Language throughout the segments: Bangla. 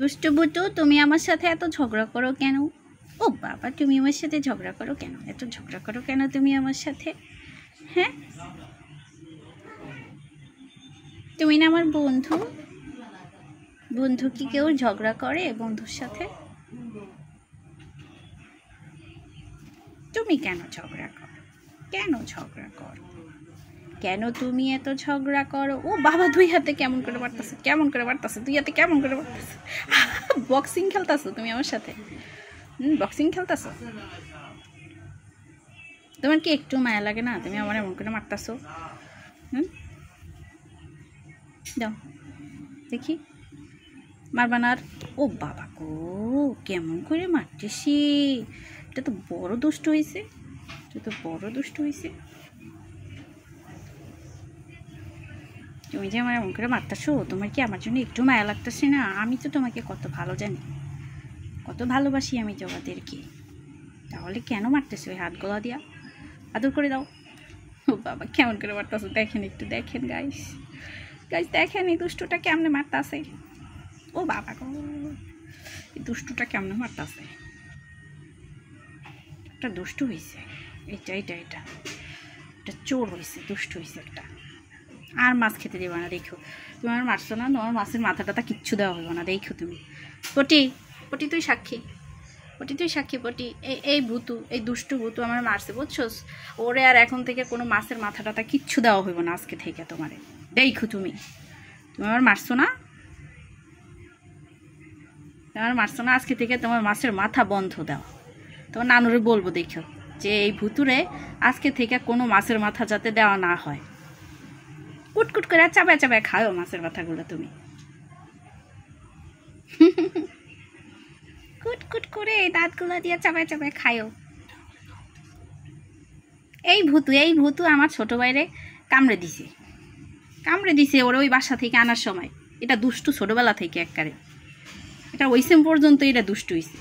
দুষ্টু বুটু, তুমি আমার সাথে এত ঝগড়া করো কেন? ও বাবা, তুমি আমার সাথে ঝগড়া করো কেন? এত ঝগড়া করো কেন তুমি আমার সাথে? হ্যাঁ, তুমি না আমার বন্ধু। বন্ধু কি কেউ ঝগড়া করে বন্ধুর সাথে? তুমি কেন ঝগড়া করো? কেন ঝগড়া করো? কেন তুমি এত ঝগড়া করো? ও বাবা, দুই হাতে কেমন করে পারতেছো? কেমন করে পারতেছো? দুই হাতে কেমন করে পারতেছো? বক্সিং খেলতেছো তুমি আমার সাথে? বক্সিং খেলতেছো? তোমার কি একটু মায়া লাগে না? তুমি আমার এমন করে মারতেছো। দাও দেখি, মারবা না আর? ও বাবা গো, কেমন করে মারতেছি! এটা তো বড় দুষ্ট হয়েছে, এটা তো বড় দুষ্ট হয়েছে। তুমি যে আমার এমন করে মারতেছো, তোমার কি আমার জন্য একটু মায়া লাগতেছে না? আমি তো তোমাকে কত ভালো জানি, কত ভালোবাসি আমি তোমাদেরকে। তাহলে কেন মারতেছো ওই হাতগুলা দিয়া? আদর করে দাও। ও বাবা, কেমন করে মারতেছো দেখেন, একটু দেখেন গাইস, গাইস দেখেন এই দুষ্টুটা কেমনে মারতেছে। ও বাবা গো, এই দুষ্টুটা কেমনে মারতেছে। একটা দুষ্টু হয়েছে, এটা এটা এটা এটা চোর হয়েছে, দুষ্টু হয়েছে একটা। আর মাছ খেতে দেবো না, দেখো। তুমি আমার মারছো না, তোমার মাছের মাথাটা কিচ্ছু দেওয়া হইব না, দেখো তুমি। পটি, পটি তুই সাক্ষী, পটি তুই সাক্ষী। পটি, এই ভূতু, এই দুষ্টু ভূতু আমার মারছে, বুঝছোস? ওরে আর এখন থেকে কোনো মাছের মাথাটা কিচ্ছু দেওয়া হইব না আজকে থেকে তোমারে, দেখো তুমি। তুমি আমার মারছো না, তোমার মারছো না, আজকে থেকে তোমার মাছের মাথা বন্ধ দাও। তোমার নানুরে বলবো দেখো, যে এই ভুতুরে আজকে থেকে কোনো মাছের মাথা যাতে দেওয়া না হয়। কুটকুট করে চাবায় চাবায় খাও মাছের মাথাগুলো তুমি। কুটকুট করে দাঁতগুলো দিয়ে চাবায় চাবায় খায়ও। এই ভূতু আমার ছোট ভাইরে কামড়ে দিছে, কামড়ে দিছে ওরা ওই বাসা থেকে আনার সময়। এটা দুষ্টু ছোটবেলা থেকে একবারে, এটা ওই সেম পর্যন্ত এটা দুষ্টু হয়েছে,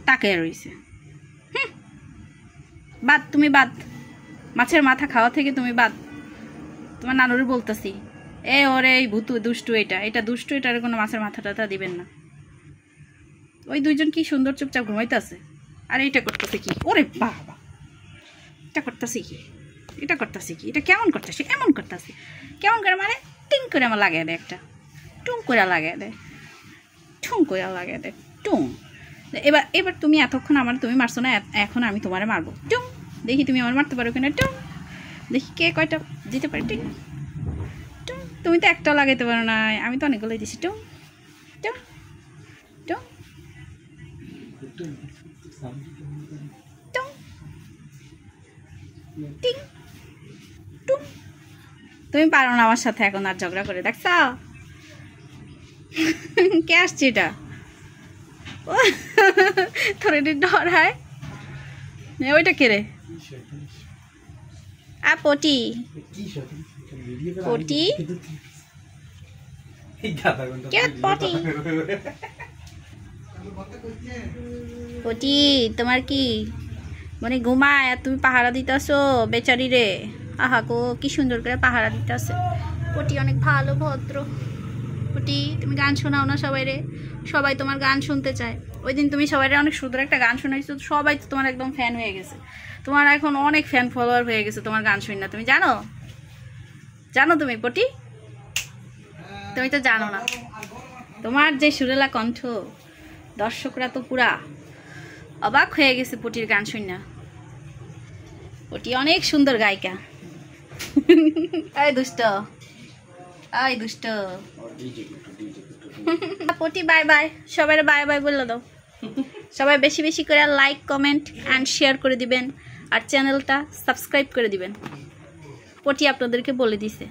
তাকে রয়েছে। বাদ, তুমি বাদ, মাছের মাথা খাওয়া থেকে তুমি বাদ। তোমার নানুরে বলতেছি, ওরে এই ভূতু দুষ্টু, এটা এটা দুষ্টু, এটার কোনো মাছের মাথা টাথা দিবেন না। ওই দুইজন কি সুন্দর চুপচাপ ঘুমাইতেছে, আর এটা করতেছে কি? ওরে বাবা, এটা করতেছে কি? এটা করতেছে কি? এটা কেমন করতেছে? এমন করতেছে কেমন করে? মানে টিং করে আমার লাগিয়ে দেয়, একটা টুং করে লাগিয়ে দেয়, ঠুং করে লাগিয়ে দেয়, টুং। এবার এবার তুমি এতক্ষণ আমার তুমি মারছো না, এখন আমি তোমারে মারবো। টুং, দেখি তুমি আমার মারতে পারো কিনা। টুং, দেখি কে কয়টা দিতে পারে। টিং টুং, তুমি তো একটাও লাগাইতে পারো না, আমি তো অনেকগুলোই দিছি। টুং টুং টুং টুং টিং টুং। তুমি পারো না আমার সাথে এখন আর ঝগড়া করে, দেখছ? কে আসছে এটা? তোর এটি ডরায়, ওইটা কে রে? পটি, পটি পটি পটি, তোমার কি মানে ঘুমায় আর তুমি পাহারা দিতেছো বেচারি রে? আহা গো, কি সুন্দর করে পাহারা দিতেছে। পটি অনেক ভালো ভদ্র। পটি, তুমি গান শোনাও না সবাই রে? সবাই তোমার গান শুনতে চায়। ওই দিন তুমি সবাই অনেক সুন্দর একটা গান শোনাইছো, সবাই তো তোমার একদম ফ্যান হয়ে গেছে। তোমার এখন অনেক ফ্যান ফলোয়ার হয়ে গেছে তোমার গান শুনি না। তুমি জানো? জানো তুমি পটি? তুমি তো জানো না। তোমার যে সুরেলা কণ্ঠ, দর্শকরা তো পুরা অবাক হয়ে গেছে পটির গান শুনি না। পটি অনেক সুন্দর গায়িকা। এই দুষ্ট, এই দুষ্ট। পটি বাই বাই, সবাই বাই বাই বলে দাও। সবাই বেশি বেশি করে লাইক, কমেন্ট অ্যান্ড শেয়ার করে দিবেন, আর চ্যানেলটা সাবস্ক্রাইব করে দিবেন। পটি আপনাদেরকে বলে দিছে।